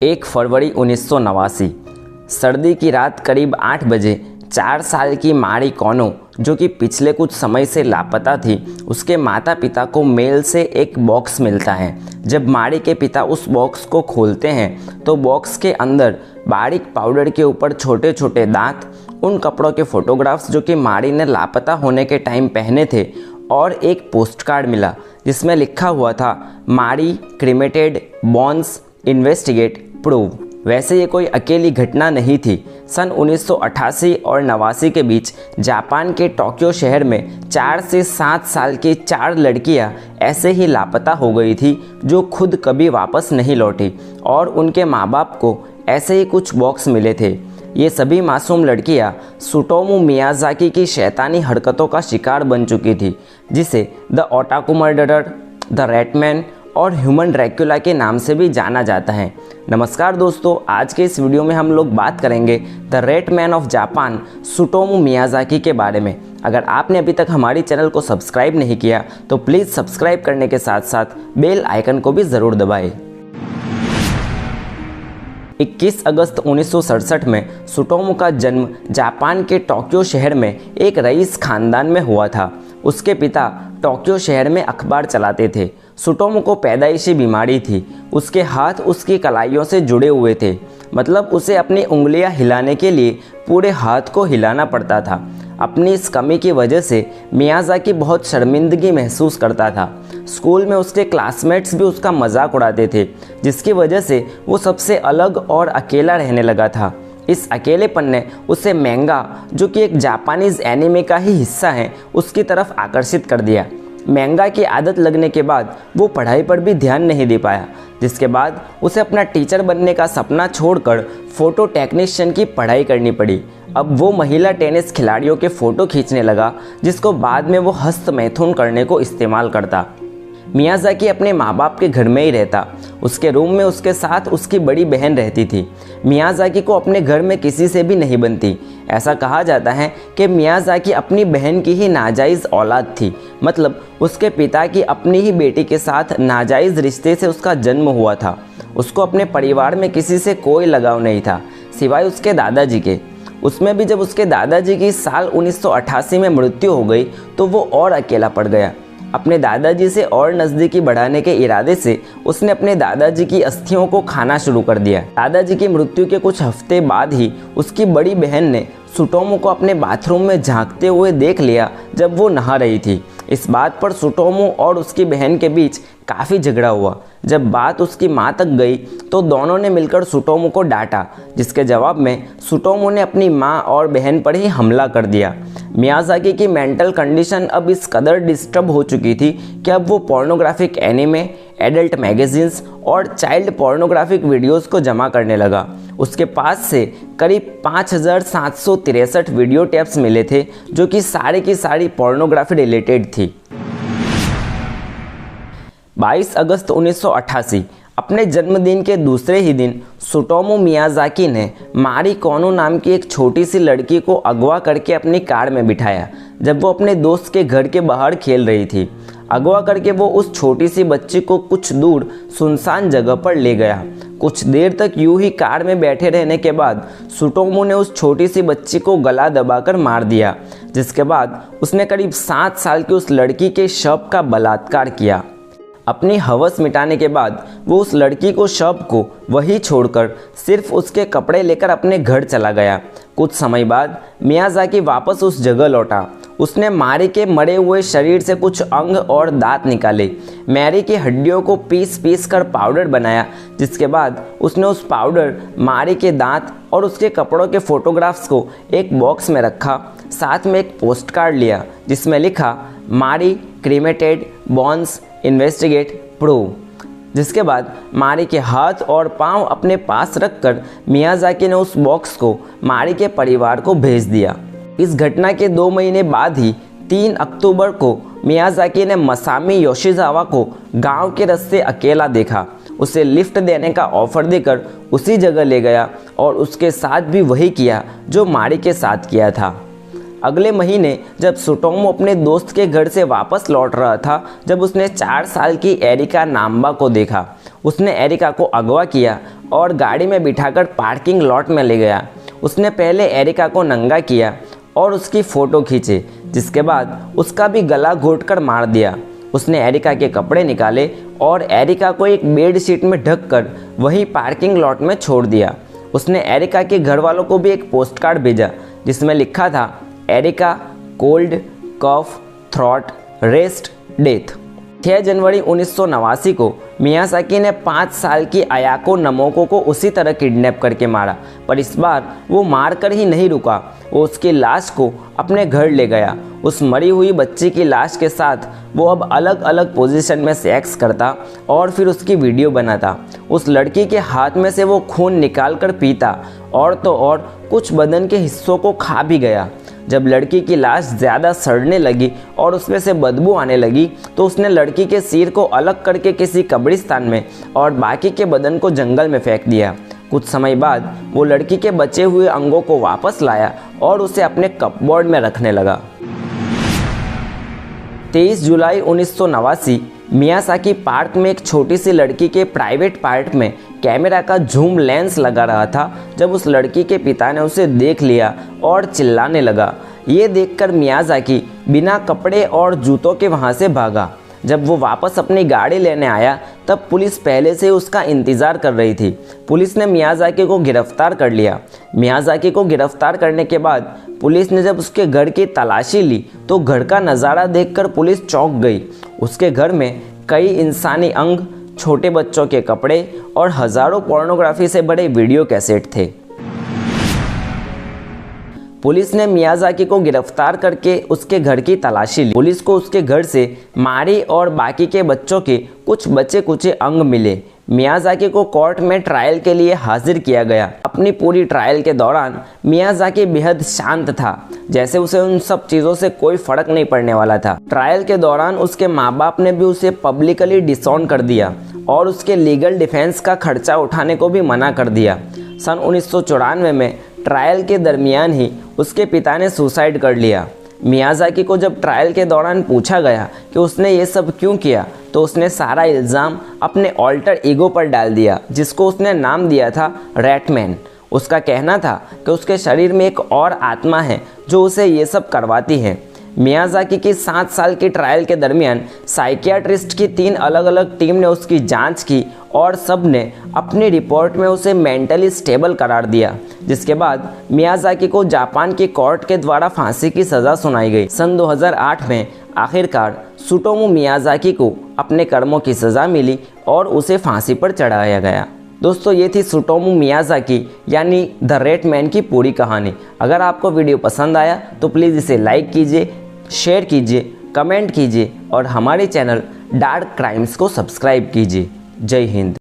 1 फरवरी 1989। सर्दी की रात करीब 8 बजे 4 साल की मारी कोनो, जो कि पिछले कुछ समय से लापता थी, उसके माता पिता को मेल से एक बॉक्स मिलता है। जब मारी के पिता उस बॉक्स को खोलते हैं तो बॉक्स के अंदर बारीक पाउडर के ऊपर छोटे छोटे दांत, उन कपड़ों के फोटोग्राफ्स जो कि मारी ने लापता होने के टाइम पहने थे, और एक पोस्ट कार्ड मिला जिसमें लिखा हुआ था मारी क्रीमेटेड, बॉन्स इन्वेस्टिगेट प्रूव। वैसे ये कोई अकेली घटना नहीं थी। सन 1988 और 89 के बीच जापान के टोक्यो शहर में 4 से 7 साल की 4 लड़कियां ऐसे ही लापता हो गई थी, जो खुद कभी वापस नहीं लौटी, और उनके माँ बाप को ऐसे ही कुछ बॉक्स मिले थे। ये सभी मासूम लड़कियां त्सुटोमू मियाज़ाकी की शैतानी हरकतों का शिकार बन चुकी थी, जिसे द ओटाकू मर्डरर, द रैटमैन और ह्यूमन ड्रैकुला के नाम से भी जाना जाता है। नमस्कार दोस्तों, आज के इस वीडियो में हम लोग बात करेंगे the rate man of Japan Tsutomu Miyazaki के बारे में। अगर आपने अभी तक हमारी चैनल को सब्सक्राइब नहीं किया तो प्लीज़ सब्सक्राइब करने के साथ साथ बेल आइकन को भी ज़रूर दबाएं। 21 अगस्त 1967 में त्सुटोमू का जन्म जापान के टोक्यो शहर में एक रईस खानदान में हुआ था। उसके पिता टोक्यो शहर में अखबार चलाते थे। त्सुटोमू को पैदाइशी बीमारी थी। उसके हाथ उसकी कलाइयों से जुड़े हुए थे, मतलब उसे अपनी उंगलियां हिलाने के लिए पूरे हाथ को हिलाना पड़ता था। अपनी इस कमी की वजह से मियाज़ाकी बहुत शर्मिंदगी महसूस करता था। स्कूल में उसके क्लासमेट्स भी उसका मजाक उड़ाते थे, जिसकी वजह से वो सबसे अलग और अकेला रहने लगा था। इस अकेलेपन ने उसे मैंगा, जो कि एक जापानीज़ एनिमे का ही हिस्सा है, उसकी तरफ आकर्षित कर दिया। मैंगा की आदत लगने के बाद वो पढ़ाई पर भी ध्यान नहीं दे पाया, जिसके बाद उसे अपना टीचर बनने का सपना छोड़कर फ़ोटो टेक्नीशियन की पढ़ाई करनी पड़ी। अब वो महिला टेनिस खिलाड़ियों के फ़ोटो खींचने लगा, जिसको बाद में वो हस्तमैथुन करने को इस्तेमाल करता। मियाज़ाकी अपने माँ बाप के घर में ही रहता। उसके रूम में उसके साथ उसकी बड़ी बहन रहती थी। मियाज़ाकी को अपने घर में किसी से भी नहीं बनती। ऐसा कहा जाता है कि मियाज़ाकी अपनी बहन की ही नाजायज़ औलाद थी, मतलब उसके पिता की अपनी ही बेटी के साथ नाजायज़ रिश्ते से उसका जन्म हुआ था। उसको अपने परिवार में किसी से कोई लगाव नहीं था, सिवाय उसके दादाजी के। उसमें भी जब उसके दादाजी की साल 1988 में मृत्यु हो गई तो वो और अकेला पड़ गया। अपने दादाजी से और नज़दीकी बढ़ाने के इरादे से उसने अपने दादाजी की अस्थियों को खाना शुरू कर दिया। दादाजी की मृत्यु के कुछ हफ्ते बाद ही उसकी बड़ी बहन ने त्सुटोमू को अपने बाथरूम में झांकते हुए देख लिया जब वो नहा रही थी। इस बात पर त्सुटोमू और उसकी बहन के बीच काफ़ी झगड़ा हुआ। जब बात उसकी माँ तक गई तो दोनों ने मिलकर त्सुटोमू को डांटा, जिसके जवाब में त्सुटोमू ने अपनी माँ और बहन पर ही हमला कर दिया। मियाज़ाकी की मेंटल कंडीशन अब इस कदर डिस्टर्ब हो चुकी थी कि अब वो पोर्नोग्राफिक एनिमे, एडल्ट मैगजीन्स और चाइल्ड पोर्नोग्राफिक वीडियोस को जमा करने लगा। उसके पास से करीब 5763 वीडियो टेप्स मिले थे, जो कि सारी की सारी पोर्नोग्राफी रिलेटेड थी। 22 अगस्त 1988 अपने जन्मदिन के दूसरे ही दिन त्सुटोमू मियाज़ाकी ने मारी कोनो नाम की एक छोटी सी लड़की को अगवा करके अपनी कार में बिठाया, जब वो अपने दोस्त के घर के बाहर खेल रही थी। अगवा करके वो उस छोटी सी बच्ची को कुछ दूर सुनसान जगह पर ले गया। कुछ देर तक यूं ही कार में बैठे रहने के बाद त्सुटोमू ने उस छोटी सी बच्ची को गला दबाकर मार दिया, जिसके बाद उसने करीब 7 साल की उस लड़की के शव का बलात्कार किया। अपनी हवस मिटाने के बाद वो उस लड़की को शव को वहीं छोड़कर सिर्फ उसके कपड़े लेकर अपने घर चला गया। कुछ समय बाद मियाज़ाकी वापस उस जगह लौटा। उसने मारी के मरे हुए शरीर से कुछ अंग और दांत निकाले, मैरी की हड्डियों को पीस कर पाउडर बनाया, जिसके बाद उसने उस पाउडर, मारी के दांत और उसके कपड़ों के फोटोग्राफ्स को एक बॉक्स में रखा। साथ में एक पोस्ट कार्ड लिया जिसमें लिखा मारी क्रीमेटेड, बॉन्स इन्वेस्टिगेट प्रूव। जिसके बाद मारी के हाथ और पांव अपने पास रखकर मियाज़ाकी ने उस बॉक्स को मारी के परिवार को भेज दिया। इस घटना के 2 महीने बाद ही 3 अक्टूबर को मियाज़ाकी ने मसामी योशिजावा को गांव के रास्ते अकेला देखा। उसे लिफ्ट देने का ऑफर देकर उसी जगह ले गया और उसके साथ भी वही किया जो मारी के साथ किया था। अगले महीने जब त्सुटोमू अपने दोस्त के घर से वापस लौट रहा था, जब उसने 4 साल की एरिका नाम्बा को देखा। उसने एरिका को अगवा किया और गाड़ी में बिठाकर पार्किंग लॉट में ले गया। उसने पहले एरिका को नंगा किया और उसकी फ़ोटो खींचे, जिसके बाद उसका भी गला घोंटकर मार दिया। उसने एरिका के कपड़े निकाले और एरिका को एक बेड शीट में ढककर वहीं पार्किंग लॉट में छोड़ दिया। उसने एरिका के घर वालों को भी एक पोस्ट कार्ड भेजा जिसमें लिखा था, एरिका कोल्ड, कफ, थ्रॉट, रेस्ट, डेथ। 6 जनवरी 1989 को मियाज़ाकी ने 5 साल की अयाको नमोको को उसी तरह किडनैप करके मारा, पर इस बार वो मारकर ही नहीं रुका। वो उसकी लाश को अपने घर ले गया। उस मरी हुई बच्ची की लाश के साथ वो अब अलग अलग पोजीशन में सेक्स करता और फिर उसकी वीडियो बनाता। उस लड़की के हाथ में से वो खून निकाल कर पीता और तो और कुछ बदन के हिस्सों को खा भी गया। जब लड़की की लाश ज़्यादा सड़ने लगी और उसमें से बदबू आने लगी तो उसने लड़की के सिर को अलग करके किसी कब्रिस्तान में और बाकी के बदन को जंगल में फेंक दिया। कुछ समय बाद वो लड़की के बचे हुए अंगों को वापस लाया और उसे अपने कपबोर्ड में रखने लगा। 23 जुलाई 1989 मियाज़ाकी पार्क में एक छोटी सी लड़की के प्राइवेट पार्ट में कैमरा का जूम लेंस लगा रहा था जब उस लड़की के पिता ने उसे देख लिया और चिल्लाने लगा। ये देखकर मियाज़ाकी बिना कपड़े और जूतों के वहाँ से भागा। जब वो वापस अपनी गाड़ी लेने आया तब पुलिस पहले से उसका इंतज़ार कर रही थी। पुलिस ने मियाज़ाकी को गिरफ्तार कर लिया। मियाज़ाकी को गिरफ्तार करने के बाद पुलिस ने जब उसके घर की तलाशी ली तो घर का नज़ारा देखकर पुलिस चौंक गई। उसके घर में कई इंसानी अंग, छोटे बच्चों के कपड़े और हज़ारों पोर्नोग्राफी से बड़े वीडियो कैसेट थे। पुलिस ने मियाज़ाकी को गिरफ्तार करके उसके घर की तलाशी ली। पुलिस को उसके घर से मारी और बाकी के बच्चों के कुछ बचे कुचे अंग मिले। मियाज़ाकी को कोर्ट में ट्रायल के लिए हाजिर किया गया। अपनी पूरी ट्रायल के दौरान मियाज़ाकी बेहद शांत था, जैसे उसे उन सब चीज़ों से कोई फ़र्क नहीं पड़ने वाला था। ट्रायल के दौरान उसके माँ बाप ने भी उसे पब्लिकली डिसऑन कर दिया और उसके लीगल डिफेंस का खर्चा उठाने को भी मना कर दिया। सन 1994 में ट्रायल के दरमियान ही उसके पिता ने सुसाइड कर लिया। मियाज़ाकी को जब ट्रायल के दौरान पूछा गया कि उसने ये सब क्यों किया तो उसने सारा इल्ज़ाम अपने ऑल्टर ईगो पर डाल दिया, जिसको उसने नाम दिया था रैटमैन। उसका कहना था कि उसके शरीर में एक और आत्मा है जो उसे ये सब करवाती है। मियाज़ाकी की 7 साल की ट्रायल के दरमियान साइकियाट्रिस्ट की 3 अलग अलग टीम ने उसकी जांच की और सब ने अपनी रिपोर्ट में उसे मेंटली स्टेबल करार दिया, जिसके बाद मियाज़ाकी को जापान की कोर्ट के द्वारा फांसी की सज़ा सुनाई गई। सन 2008 में आखिरकार सुटोमू मियाज़ाकी को अपने कर्मों की सज़ा मिली और उसे फांसी पर चढ़ाया गया। दोस्तों, ये थी सुटोमू मियाज़ाकी यानी द रैटमैन की पूरी कहानी। अगर आपको वीडियो पसंद आया तो प्लीज़ इसे लाइक कीजिए, शेयर कीजिए, कमेंट कीजिए और हमारे चैनल डार्क क्राइम्स को सब्सक्राइब कीजिए। जय हिंद।